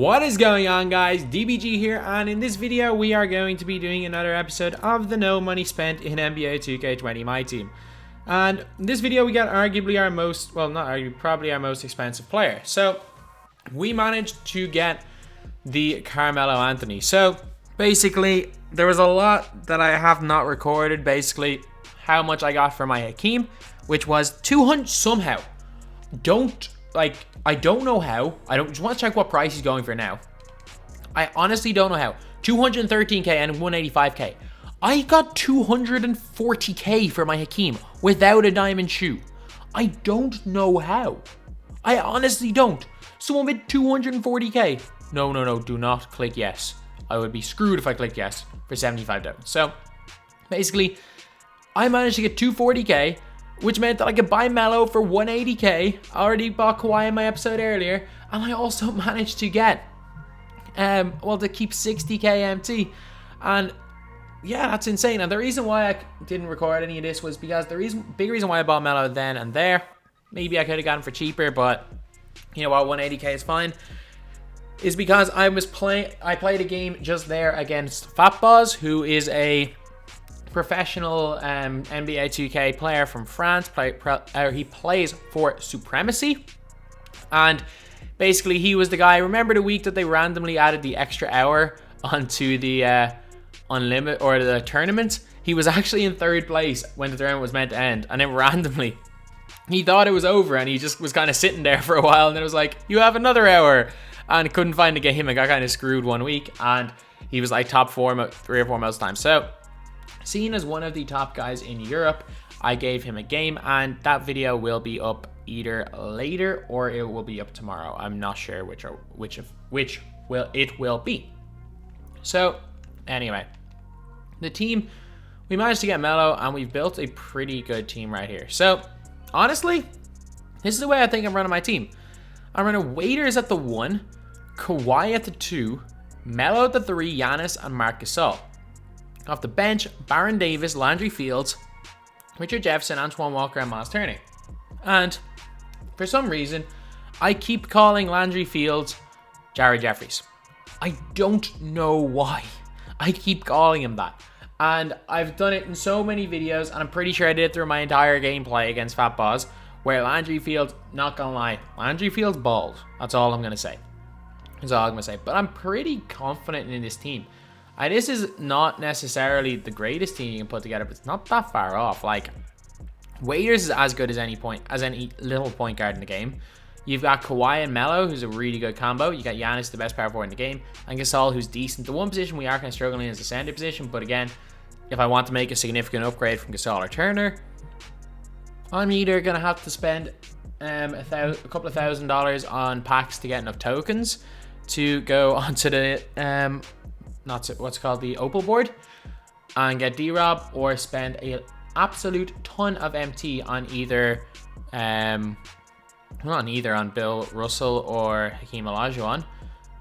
What is going on, guys? DBG here, and in this video we are going to be doing another episode of the No Money Spent in NBA 2K20 MyTEAM. And in this video we got arguably our most, well, not arguably, probably our most expensive player. So we managed to get the Carmelo Anthony. So basically there was a lot that I have not recorded. Basically how much I got for my Hakeem, which was 200 somehow. I don't know how. I just want to check what price he's going for now. I honestly don't know how. 213k and 185k. I got 240k for my Hakeem without a diamond shoe. I don't know how. I honestly don't. Someone with 240k. No, do not click yes. I would be screwed if I clicked yes for 75 So basically, I managed to get 240k, which meant that I could buy Melo for 180k. I already bought Kawhi in my episode earlier, and I also managed to get, to keep 60k MT, and yeah, that's insane. And the reason why I didn't record any of this was because the big reason why I bought Melo then and there, maybe I could have gotten for cheaper, but you know what, 180k is fine, is because I played a game just there against Fatboz, who is a professional NBA 2K player from France. He plays for Supremacy, and basically he was the guy. Remember the week that they randomly added the extra hour onto the unlimited or the tournament? He was actually in third place when the tournament was meant to end, and then randomly he thought it was over, and he just was kind of sitting there for a while, and then it was like, you have another hour, and couldn't find a game and got kind of screwed one week, and he was like top 3 or 4 most times. So seen as one of the top guys in Europe, I gave him a game, and that video will be up either later or it will be up tomorrow. I'm not sure which it will be. So anyway, the team, we managed to get Melo, and we've built a pretty good team right here. So honestly, this is the way I think I'm running my team. I'm running Waiters at the 1, Kawhi at the 2, Melo at the 3, Giannis, and Marc Gasol. Off the bench, Baron Davis, Landry Fields, Richard Jefferson, Antoine Walker, and Miles Turner. And for some reason, I keep calling Landry Fields Jared Jeffries. I don't know why. I keep calling him that. And I've done it in so many videos, and I'm pretty sure I did it through my entire gameplay against Fatboz, where Landry Fields, not gonna lie, Landry Fields bald. That's all I'm gonna say. That's all I'm gonna say. But I'm pretty confident in this team. This is not necessarily the greatest team you can put together, but it's not that far off. Like, Waiters is as good as any little point guard in the game. You've got Kawhi and Melo, who's a really good combo. You got Giannis, the best power forward in the game, and Gasol, who's decent. The one position we are kind of struggling is the center position, but again, if I want to make a significant upgrade from Gasol or Turner, I'm either going to have to spend a couple of $1,000s on packs to get enough tokens to go onto the the Opal board and get D-Rob, or spend an absolute ton of MT on either on Bill Russell or Hakeem Olajuwon.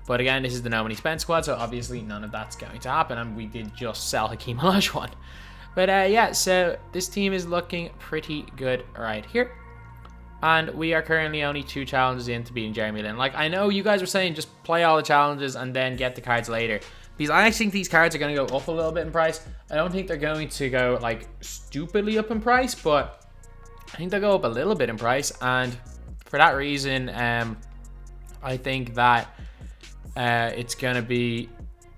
But again, this is the No Money Spent squad, so obviously none of that's going to happen, and we did just sell Hakeem Olajuwon. But yeah, so this team is looking pretty good right here. And we are currently only 2 challenges in to beating Jeremy Lin. Like, I know you guys were saying just play all the challenges and then get the cards later, because I actually think these cards are going to go up a little bit in price. I don't think they're going to go like stupidly up in price, but I think they'll go up a little bit in price. And for that reason, I think that it's going to be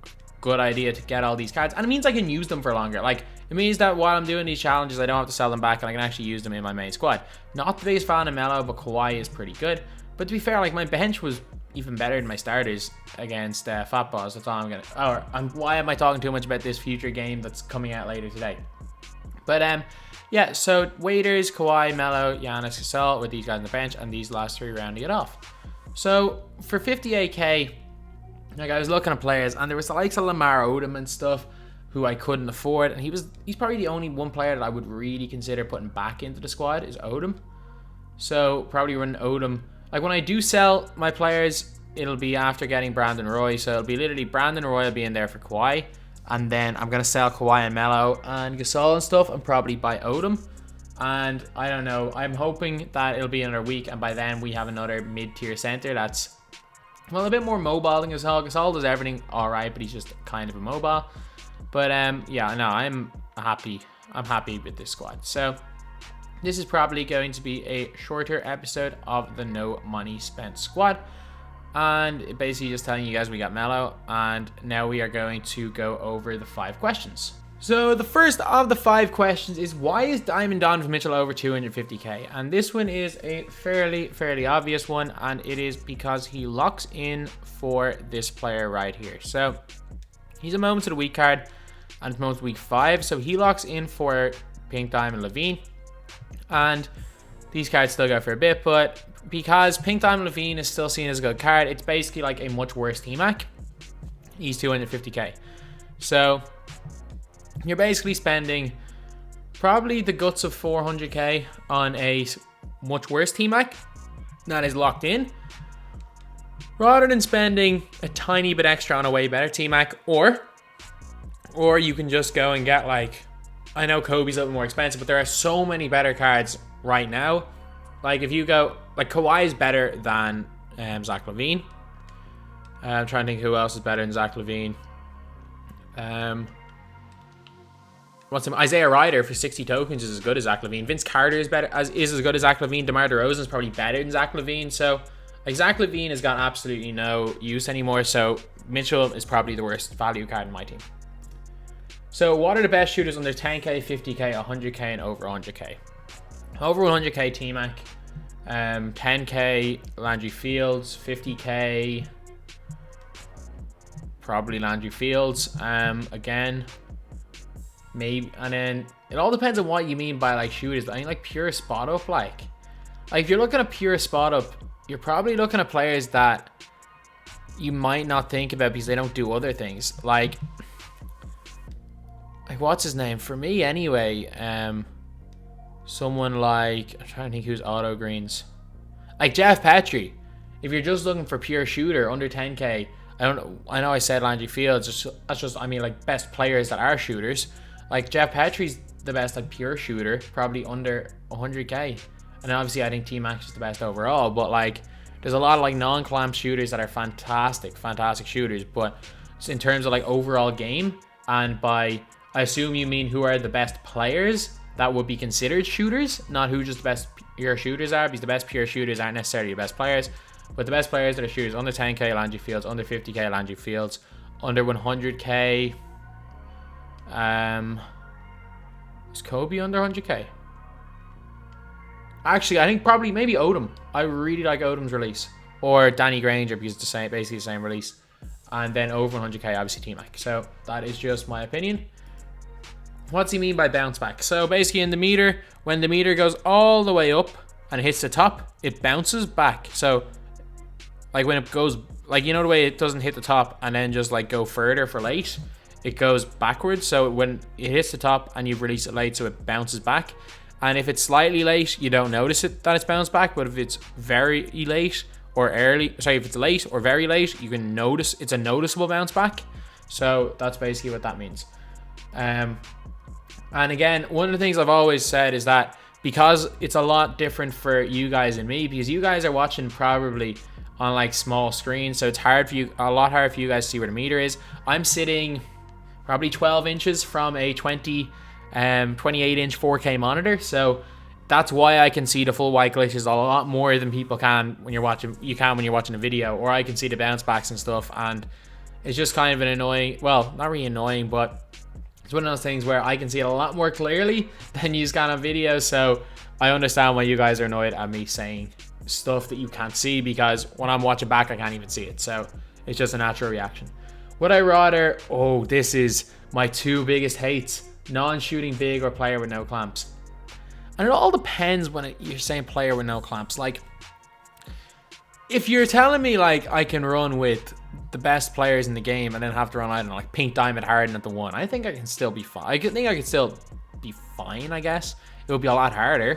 a good idea to get all these cards. And it means I can use them for longer. Like, it means that while I'm doing these challenges, I don't have to sell them back, and I can actually use them in my main squad. Not the biggest fan of Melo, but Kawhi is pretty good. But to be fair, like, my bench was even better than my starters against Fatboz. That's all I'm gonna. Why am I talking too much about this future game that's coming out later today? But yeah. So Waiters, Kawhi, Melo, Giannis, Gasol with these guys on the bench, and these last 3 rounding it off. So for 58k, like, I was looking at players, and there was the likes of Lamar Odom and stuff who I couldn't afford, and he's probably the only one player that I would really consider putting back into the squad is Odom. So probably run Odom. Like, when I do sell my players, it'll be after getting Brandon Roy. So it'll be literally Brandon Roy will be in there for Kawhi. And then I'm going to sell Kawhi and Melo and Gasol and stuff, and probably buy Odom. And I don't know, I'm hoping that it'll be another week, and by then we have another mid-tier center that's Well, a bit more mobile than Gasol. Gasol does everything all right, but he's just kind of a mobile. But yeah, no, I'm happy. I'm happy with this squad. So this is probably going to be a shorter episode of the No Money Spent squad. And basically just telling you guys we got Melo. And now we are going to go over the 5 questions. So the first of the 5 questions is, why is Diamond Donovan Mitchell over 250k? And this one is a fairly obvious one, and it is because he locks in for this player right here. So he's a Moment of the Week card, and it's Moment of the Week 5, so he locks in for Pink Diamond Levine, and these cards still go for a bit, but because Pink Diamond Levine is still seen as a good card, it's basically like a much worse T-Mac. He's 250k. So you're basically spending probably the guts of 400k on a much worse T-Mac that is locked in, rather than spending a tiny bit extra on a way better T-Mac, or you can just go and get, like, I know Kobe's a little more expensive, but there are so many better cards right now. Like, if you go, like, Kawhi is better than Zach LaVine. I'm trying to think who else is better than Zach LaVine. Isaiah Ryder for 60 tokens is as good as Zach LaVine. Vince Carter is as good as Zach LaVine. DeMar DeRozan is probably better than Zach LaVine. So, like, Zach LaVine has got absolutely no use anymore. So Mitchell is probably the worst value card in my team. So what are the best shooters under 10k, 50k, 100k, and over 100k? Over 100k T-Mac, 10k Landry Fields, 50k probably Landry Fields. Again, maybe, and then it all depends on what you mean by, like, shooters. I mean, like, pure spot up, like if you're looking at pure spot up, you're probably looking at players that you might not think about because they don't do other things. Like what's his name? For me anyway, someone like, I'm trying to think who's auto greens. Like Jeff Petrie. If you're just looking for pure shooter under 10k, I know I said Landry Fields, that's just I mean, like, best players that are shooters. Like, Jeff Petrie's the best, like, pure shooter, probably under 100k. And obviously I think T-Max is the best overall, but, like, there's a lot of, like, non-clamp shooters that are fantastic shooters. But in terms of, like, overall game, and by, I assume you mean who are the best players that would be considered shooters, not who just the best pure shooters are, because the best pure shooters aren't necessarily the best players. But the best players that are shooters under 10k, Landry Fields, under 50k, Landry Fields, under 100k, is Kobe under 100k? Actually, I think probably maybe Odom. I really like Odom's release, or Danny Granger, because it's basically the same release. And then over 100k, obviously T-Mac. So that is just my opinion. What's he mean by bounce back? So basically in the meter, when the meter goes all the way up and hits the top, it bounces back. So, like, when it goes, like, you know the way it doesn't hit the top and then just, like, go further for late? It goes backwards. So when it hits the top and you release it late, so it bounces back. And if it's slightly late, you don't notice it that it's bounced back. But if it's very late or early, sorry, if it's late or very late, you can notice it's a noticeable bounce back. So that's basically what that means. And again, one of the things I've always said is that because it's a lot different for you guys and me, because you guys are watching probably on, like, small screens, so it's a lot harder for you guys to see where the meter is. I'm sitting probably 12 inches from a 28 inch 4K monitor, so that's why I can see the full white glitches a lot more than people can when you're watching a video, or I can see the bounce backs and stuff. And it's just kind of an annoying, well, not really annoying, but it's one of those things where I can see it a lot more clearly than you can on video. So I understand why you guys are annoyed at me saying stuff that you can't see, because when I'm watching back, I can't even see it. So it's just a natural reaction. Would I rather, this is my 2 biggest hates, non-shooting big or player with no clamps. And it all depends when you're saying player with no clamps. Like, if you're telling me, like, I can run with the best players in the game and then have to run, I don't know, like Pink Diamond Harden at the 1, I think I can still be fine. I think I can still be fine, I guess. It would be a lot harder.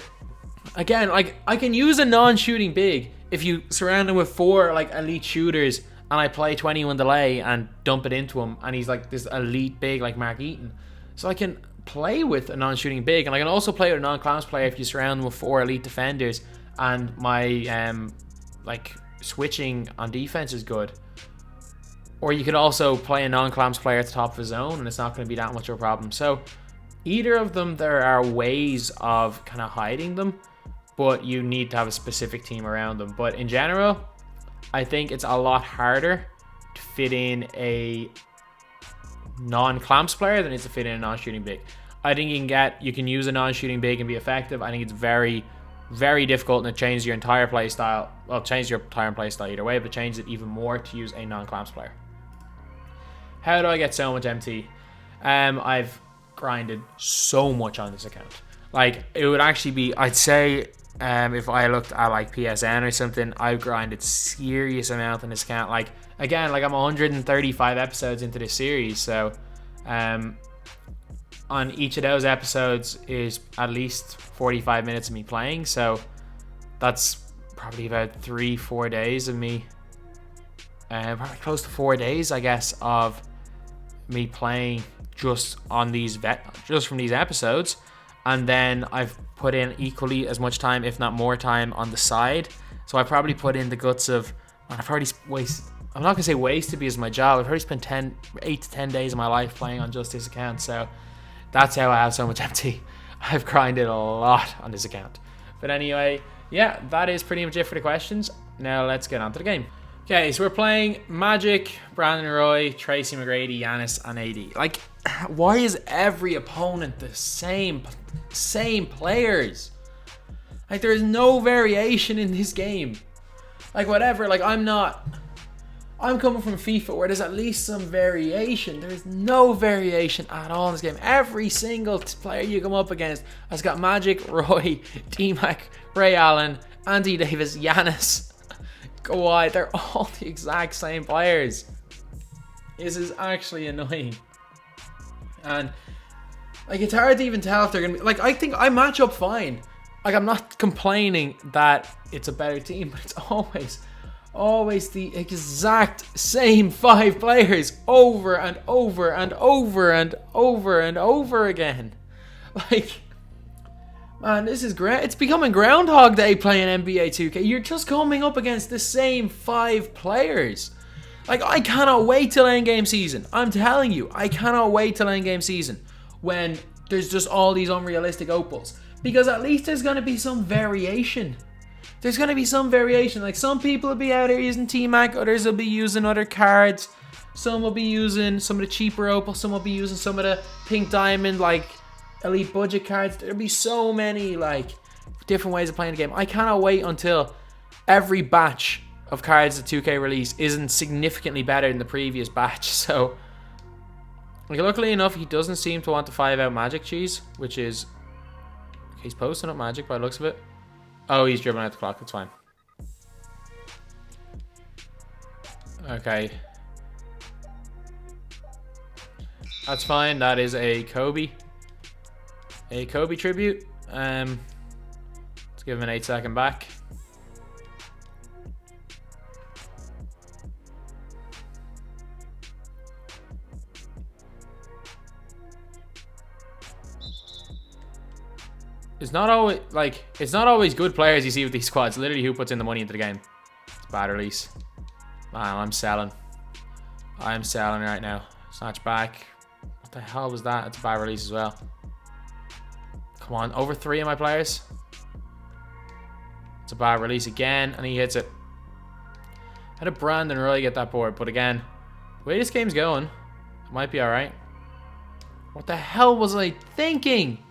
Again, like, I can use a non-shooting big if you surround him with 4, like, elite shooters, and I play 21 delay and dump it into him, and he's like this elite big like Mark Eaton. So I can play with a non-shooting big, and I can also play with a non-clamps player if you surround him with 4 elite defenders, and my like switching on defense is good. Or you could also play a non-clamps player at the top of his zone, and it's not going to be that much of a problem. So either of them, there are ways of kind of hiding them, but you need to have a specific team around them. But in general, I think it's a lot harder to fit in a non-clamps player than it is to fit in a non-shooting big. I think you can use a non-shooting big and be effective. I think it's very, very difficult, and it changes your entire play style. Well, change your entire play style either way, but changes it even more to use a non-clamps player. How do I get so much MT? I've grinded so much on this account. Like, it would actually be, I'd say, if I looked at like PSN or something, I've grinded serious amount on this account. Like, again, like I'm 135 episodes into this series, so on each of those episodes is at least 45 minutes of me playing, so that's probably about 3-4 days of me, probably close to 4 days, I guess, of me playing just on just from these episodes. And then I've put in equally as much time, if not more time, on the side. So I probably put in the guts of, I've probably I'm not gonna say wasted because of my job. I've already spent 8 to 10 days of my life playing on just this account. So that's how I have so much MT. I've grinded a lot on this account. But anyway, yeah, that is pretty much it for the questions. Now let's get on to the game. Okay, so we're playing Magic, Brandon Roy, Tracy McGrady, Giannis, and AD. Like, why is every opponent the same players? Like, there is no variation in this game. Like, whatever, like, I'm coming from FIFA where there's at least some variation. There's no variation at all in this game. Every single player you come up against has got Magic, Roy, D-Mac, Ray Allen, Anthony Davis, Giannis, Kawhi. They're all the exact same players. This is actually annoying. And like, it's hard to even tell if they're gonna be like, I think I match up fine. Like, I'm not complaining that it's a better team, but it's always the exact same 5 players over and over and over and over and over again. Like, man, this is great. It's becoming Groundhog Day playing NBA 2K. You're just coming up against the same 5 players. Like, I cannot wait till endgame season. I'm telling you, I cannot wait till endgame season when there's just all these unrealistic opals. Because at least there's going to be some variation. There's going to be some variation. Like, some people will be out here using T-Mac, others will be using other cards. Some will be using some of the cheaper opals, some will be using some of the pink diamond, like, elite budget cards. There'll be so many, like, different ways of playing the game. I cannot wait until every batch of cards that 2K release isn't significantly better than the previous batch. So, like, luckily enough, he doesn't seem to want to 5-out Magic cheese, which is... He's posting up Magic by the looks of it. Oh, he's dribbling out the clock. That's fine. Okay. That's fine. That is a Kobe. A Kobe tribute. Let's give him an 8-second back. It's not always good players you see with these squads. Literally, who puts in the money into the game? It's a bad release. Man, I'm selling right now. Snatch back. What the hell was that? It's a bad release as well. Come on, over 3 of my players. It's a bad release again, and he hits it. How did Brandon really get that board? But again, the way this game's going, it might be alright. What the hell was I thinking?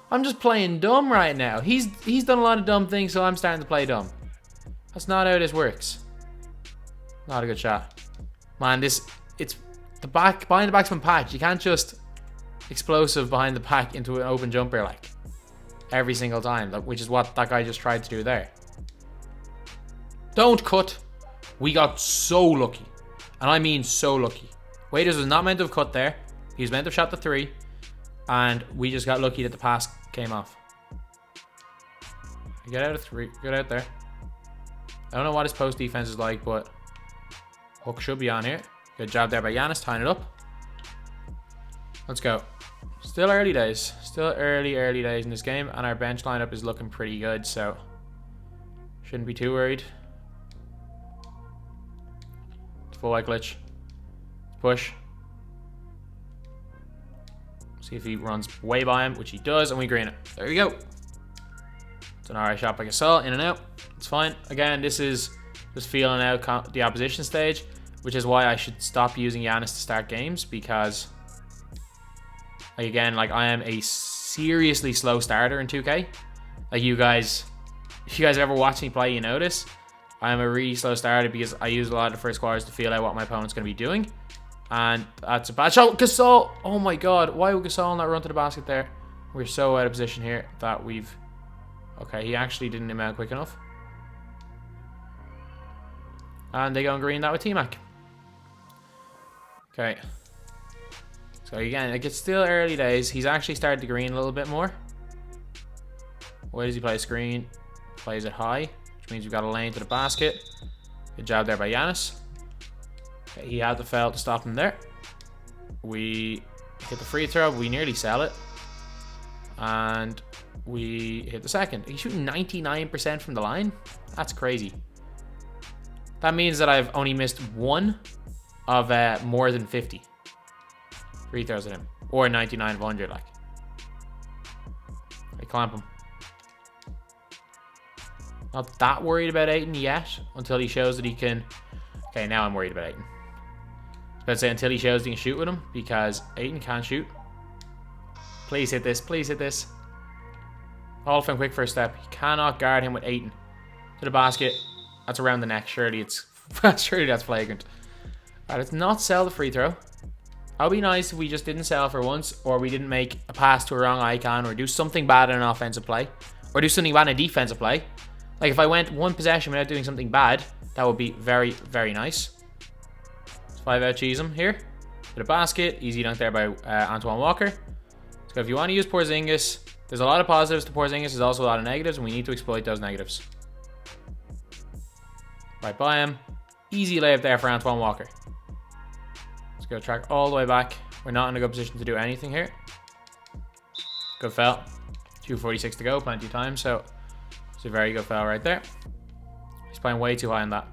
I'm just playing dumb right now. He's done a lot of dumb things, so I'm starting to play dumb. That's not how this works. Not a good shot. Man, it's the back, behind the back's patch. You can't just explosive behind the back into an open jumper like every single time, which is what that guy just tried to do there. Don't cut. We got so lucky. And I mean so lucky. Waiters was not meant to have cut there. He was meant to have shot the 3. And we just got lucky that the pass came off. Get out of 3. Get out there. I don't know what his post defense is like, but hook should be on here. Good job there by Giannis, tying it up. Let's go. Still early days. Still early days in this game. And our bench lineup is looking pretty good, so shouldn't be too worried. Full white glitch. Push. See if he runs way by him, which he does, and we green it. There we go. It's an alright shot by Gasol, in and out. It's fine. Again, this is just feeling out the opposition stage, which is why I should stop using Giannis to start games, because, like, again, like, I am a seriously slow starter in 2K. Like, you guys, if you guys ever watch me play, you notice I am a really slow starter because I use a lot of the first quarters to feel out what my opponent's going to be doing. And that's a bad shot. Gasol! Oh my god, why would Gasol not run to the basket there? We're so out of position here that we've... Okay, he actually didn't amount quick enough. And they go and green that with T-Mac. Okay. So again, like, it's still early days. He's actually started to green a little bit more. Where does he play screen? Plays it high, which means we've got a lane to the basket. Good job there by Giannis. Okay, he had the foul to stop him there. We hit the free throw. We nearly sell it. And we hit the second. He's shooting 99% from the line. That's crazy. That means that I've only missed one of more than 50 free throws at him. Or 99 of 100, like. I clamp him. Not that worried about Ayton yet, until he shows that he can... Okay, now I'm worried about Ayton. Let's say until he shows he can shoot with him, because Ayton can't shoot. Please hit this, please hit this. Hall of Fame quick first step. He cannot guard him with Ayton. To the basket. That's around the neck. Surely it's... surely that's flagrant. Alright, let's not sell the free throw. That would be nice if we just didn't sell for once, or we didn't make a pass to a wrong icon, or do something bad in an offensive play, or do something bad in a defensive play. Like, if I went one possession without doing something bad, that would be very, very nice. Let's 5-out cheese him here. To the basket. Easy dunk there by Antoine Walker. So if you want to use Porzingis, there's a lot of positives to Porzingis. There's also a lot of negatives, and we need to exploit those negatives. Right by him. Easy layup there for Antoine Walker. Let's go track all the way back. We're not in a good position to do anything here. Good foul. 2:46 to go. Plenty of time, so... It's a very good foul right there. He's playing way too high on that.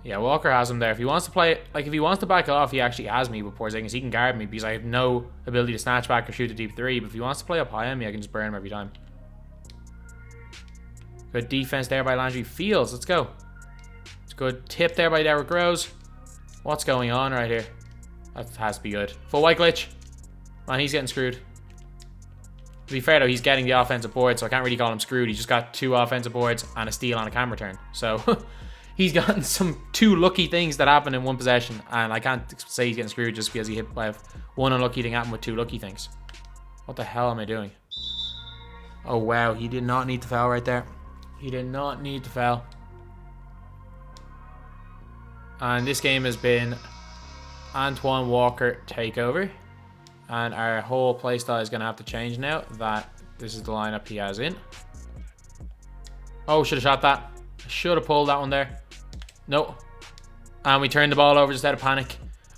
Yeah, Walker has him there. If he wants to play, like, if he wants to back off, he actually has me with Porzingis. He can guard me because I have no ability to snatch back or shoot a deep three. But if he wants to play up high on me, I can just burn him every time. Good defense there by Landry. Fields, let's go. It's a good tip there by Derrick Rose. What's going on right here? That has to be good. Full white glitch. Man, he's getting screwed. To be fair though, he's getting the offensive board, so I can't really call him screwed. He just got 2 offensive boards and a steal on a camera turn. So he's gotten some 2 lucky things that happened in one possession, and I can't say he's getting screwed just because he hit by 1 unlucky thing happen with 2 lucky things. What the hell am I doing? Oh wow, he did not need to foul right there. He did not need to foul. And this game has been Antoine Walker takeover. And our whole playstyle is going to have to change now that this is the lineup he has in. Oh, should have shot that. Should have pulled that one there. No. And we turned the ball over just out of panic.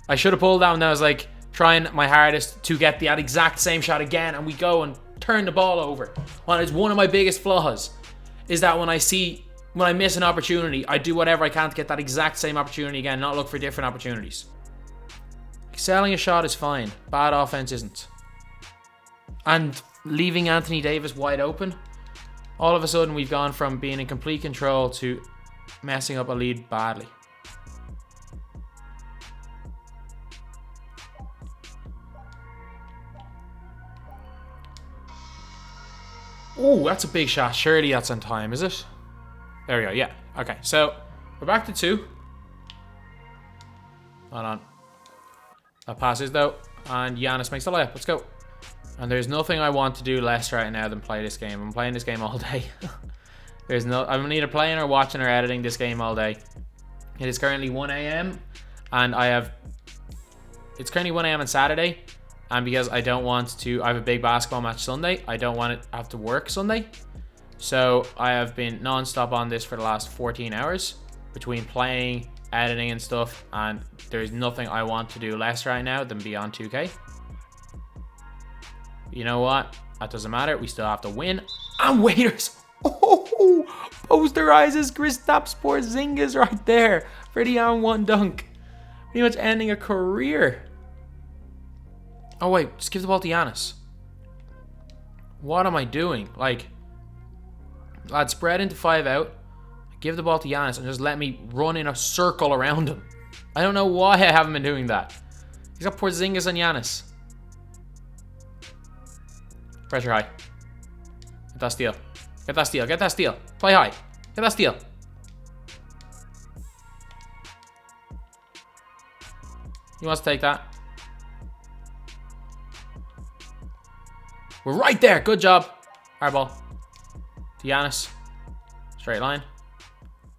I should have pulled that one. I was like trying my hardest to get that exact same shot again. And we go and turn the ball over. Well, it's one of my biggest flaws. Is that when I miss an opportunity, I do whatever I can to get that exact same opportunity again. Not look for different opportunities. Selling a shot is fine. Bad offense isn't. And leaving Anthony Davis wide open, all of a sudden we've gone from being in complete control to messing up a lead badly. Oh, that's a big shot. Surely that's on time, is it? There we go. Yeah. Okay, so we're back to 2. Hold on. That passes though, and Giannis makes the layup. Let's go. And there's nothing I want to do less right now than play this game. I'm playing this game all day. I'm either playing or watching or editing this game all day. It is currently 1 a.m. and it's currently 1 a.m. on Saturday. And because I don't want to, I have a big basketball match Sunday. I don't want to have to work Sunday. So I have been non-stop on this for the last 14 hours between playing, editing and stuff, and there's nothing I want to do less right now than be on 2K. You know what? That doesn't matter. We still have to win. And waiters. Oh, Oh, posterizes Kristaps Porzingis right there for the on-one dunk. Pretty much ending a career. Oh, wait. Just give the ball to Giannis. What am I doing? Like, I'd spread into 5 out. Give the ball to Giannis and just let me run in a circle around him. I don't know why I haven't been doing that. He's got Porzingis and Giannis. Pressure high. Get that steal. Get that steal. Get that steal. Play high. Get that steal. He wants to take that. We're right there. Good job. Hard ball. To Giannis. Straight line.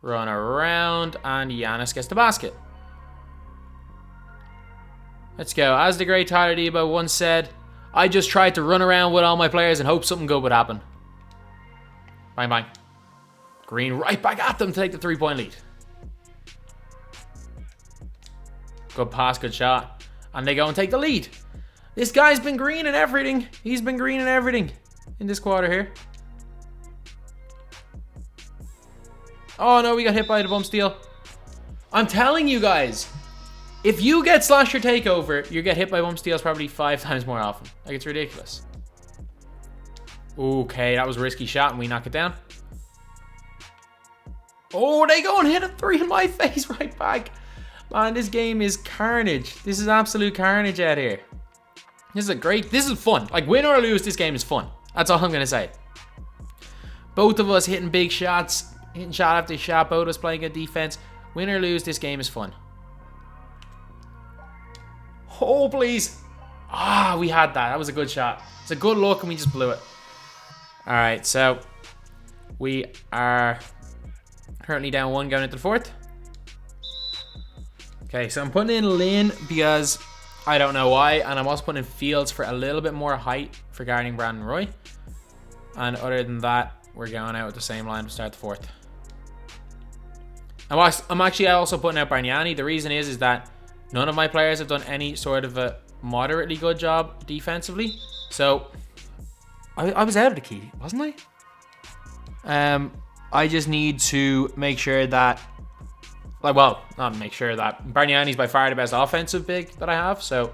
Run around. And Giannis gets the basket. Let's go. As the great Tyler Debo once said, I just tried to run around with all my players and hope something good would happen. Bang, bang. Green right back at them to take the 3-point lead. Good pass, good shot. And they go and take the lead. This guy's been green and everything. He's been green and everything in this quarter here. Oh no, we got hit by the bump steal. I'm telling you guys, if you get slasher takeover, you get hit by bump steals probably 5 times more often. Like, it's ridiculous. Okay, that was a risky shot and we knock it down. Oh, they go and hit a 3 in my face right back. Man, this game is carnage. This is absolute carnage out here. This is fun. Like, win or lose, this game is fun. That's all I'm going to say. Both of us hitting big shots, hitting shot after shot, both of us playing good defense. Win or lose, this game is fun. Oh, please. Ah, we had that. That was a good shot. It's a good look and we just blew it. All right, so we are currently down 1 going into the 4th. Okay, so I'm putting in Lynn because I don't know why, and I'm also putting in Fields for a little bit more height for guarding Brandon Roy. And other than that, we're going out with the same line to start the 4th. I'm actually also putting out Bargnani. The reason is that none of my players have done any sort of a moderately good job defensively. So I was out of the key, wasn't I? I just need to make sure that, like, well, not make sure that Bargnani's by far the best offensive big that I have. So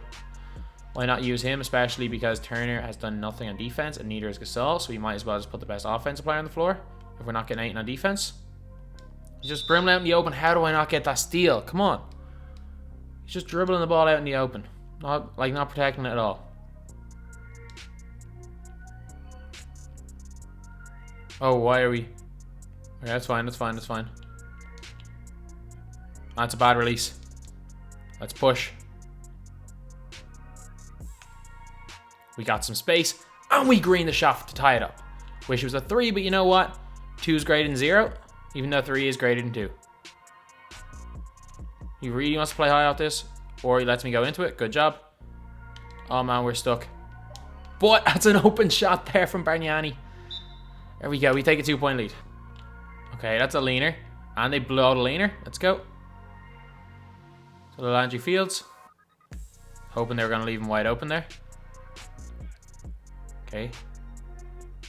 why not use him, especially because Turner has done nothing on defense and neither is Gasol. So we might as well just put the best offensive player on the floor if we're not getting anything on defense. He's just dribbling out in the open. How do I not get that steal? Come on. He's just dribbling the ball out in the open. Not protecting it at all. Oh, why are we? Okay, that's fine, that's fine, that's fine. That's a bad release. Let's push. We got some space, and we green the shot to tie it up. Wish it was a 3, but you know what? 2 is greater than 0, even though 3 is greater than 2. He really wants to play high off this, or he lets me go into it. Good job. Oh man, we're stuck. But that's an open shot there from Bargnani. There we go. We take a 2-point lead. Okay, that's a leaner. And they blow the leaner. Let's go. So the Landry Fields. Hoping they were going to leave him wide open there. Okay.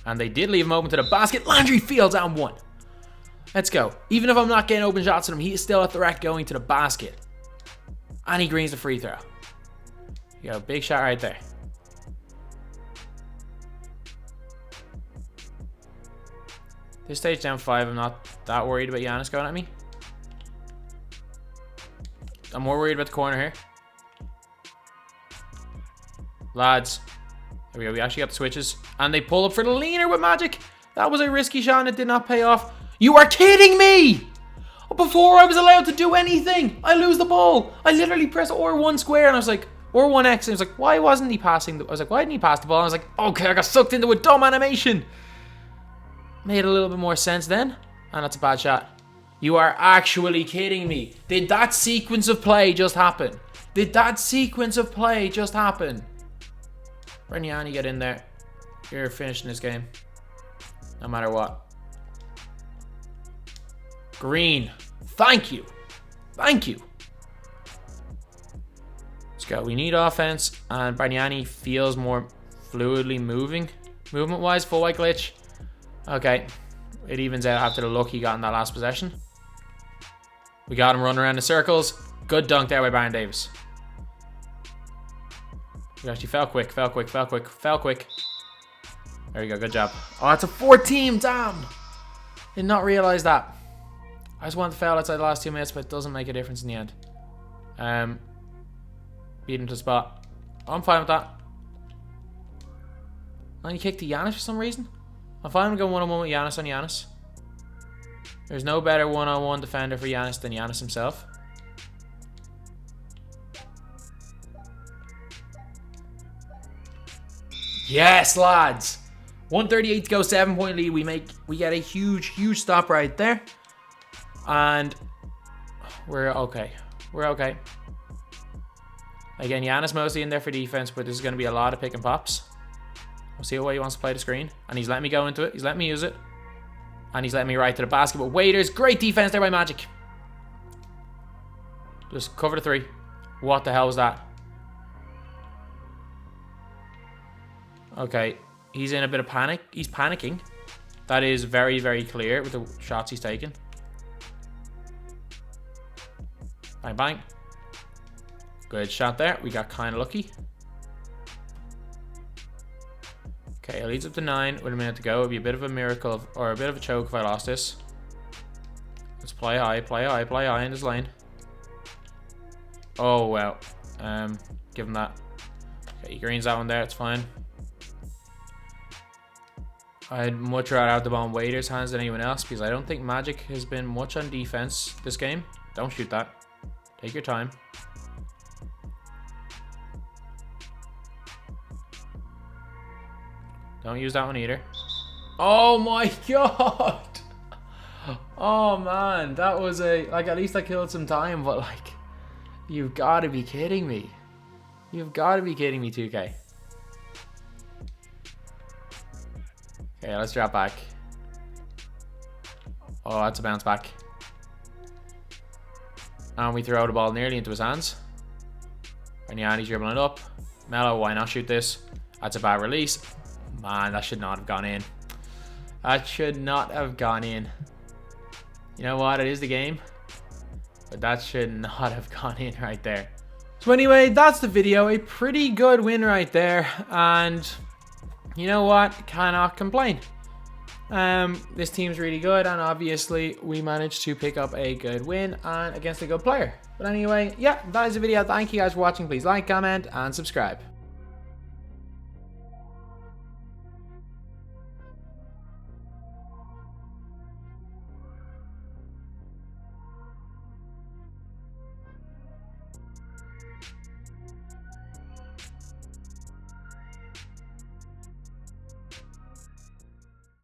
And they did leave him open to the basket. Landry Fields on 1. Let's go. Even if I'm not getting open shots at him, he is still a threat going to the basket. And he greens the free throw. Yo, big shot right there. This stage down 5, I'm not that worried about Giannis going at me. I'm more worried about the corner here. Lads. There we go. We actually got the switches. And they pull up for the leaner with magic. That was a risky shot and it did not pay off. You are kidding me! Before I was allowed to do anything, I lose the ball. I literally pressed R1 square and I was like, R1X. And I was like, why wasn't he passing? I was like, why didn't he pass the ball? And I was like, okay, I got sucked into a dumb animation. Made a little bit more sense then. And that's a bad shot. You are actually kidding me. Did that sequence of play just happen? Did that sequence of play just happen? Bargnani, get in there. You're finishing this game. No matter what. Green. Thank you. Thank you. Let's go. We need offense. And Bargnani feels more fluidly moving. Movement-wise, full white glitch. Okay. It evens out after the luck he got in that last possession. We got him running around the circles. Good dunk there by Baron Davis. He actually fell quick. There we go. Good job. Oh, it's a 4-team. Damn. Did not realize that. I just wanted to foul outside the last 2 minutes, but it doesn't make a difference in the end. Beat him to the spot. I'm fine with that. Only kick to Giannis for some reason. I'm fine with going one-on-one with Giannis on Giannis. There's no better one-on-one defender for Giannis than Giannis himself. Yes, lads. 138 to go, 7-point lead. We get a huge stop right there. And we're okay. Again, Giannis mostly in there for defense, but this is going to be a lot of pick and pops. We'll see what way he wants to play the screen. And he's letting me go into it. He's letting me use it. And he's letting me right to the basket. But Waiters, great defense there by Magic. Just cover the 3. What the hell was that? Okay. He's in a bit of panic. He's panicking. That is very clear with the shots he's taking. Bang, bang. Good shot there. We got kind of lucky. Okay, it leads up to 9 with a minute to go. It would be a bit of a miracle or a bit of a choke if I lost this. Let's play high in this lane. Oh, well. Give him that. Okay, he greens that one there. It's fine. I'd much rather have the ball in Waiters' hands than anyone else because I don't think Magic has been much on defense this game. Don't shoot that. Take your time. Don't use that one either. Oh my god! Oh man, that was like, at least I killed some time, but like, you've got to be kidding me. You've got to be kidding me, 2K. Okay, let's drop back. Oh, that's a bounce back. And we throw the ball nearly into his hands. And yeah, he's dribbling it up. Melo, why not shoot this? That's a bad release. Man, that should not have gone in. That should not have gone in. You know what? It is the game. But that should not have gone in right there. So anyway, that's the video. A pretty good win right there. And you know what? Cannot complain. This team's really good. And obviously, we managed to pick up a good win and against a good player. But anyway, yeah, that is the video. Thank you guys for watching. Please like, comment, and subscribe.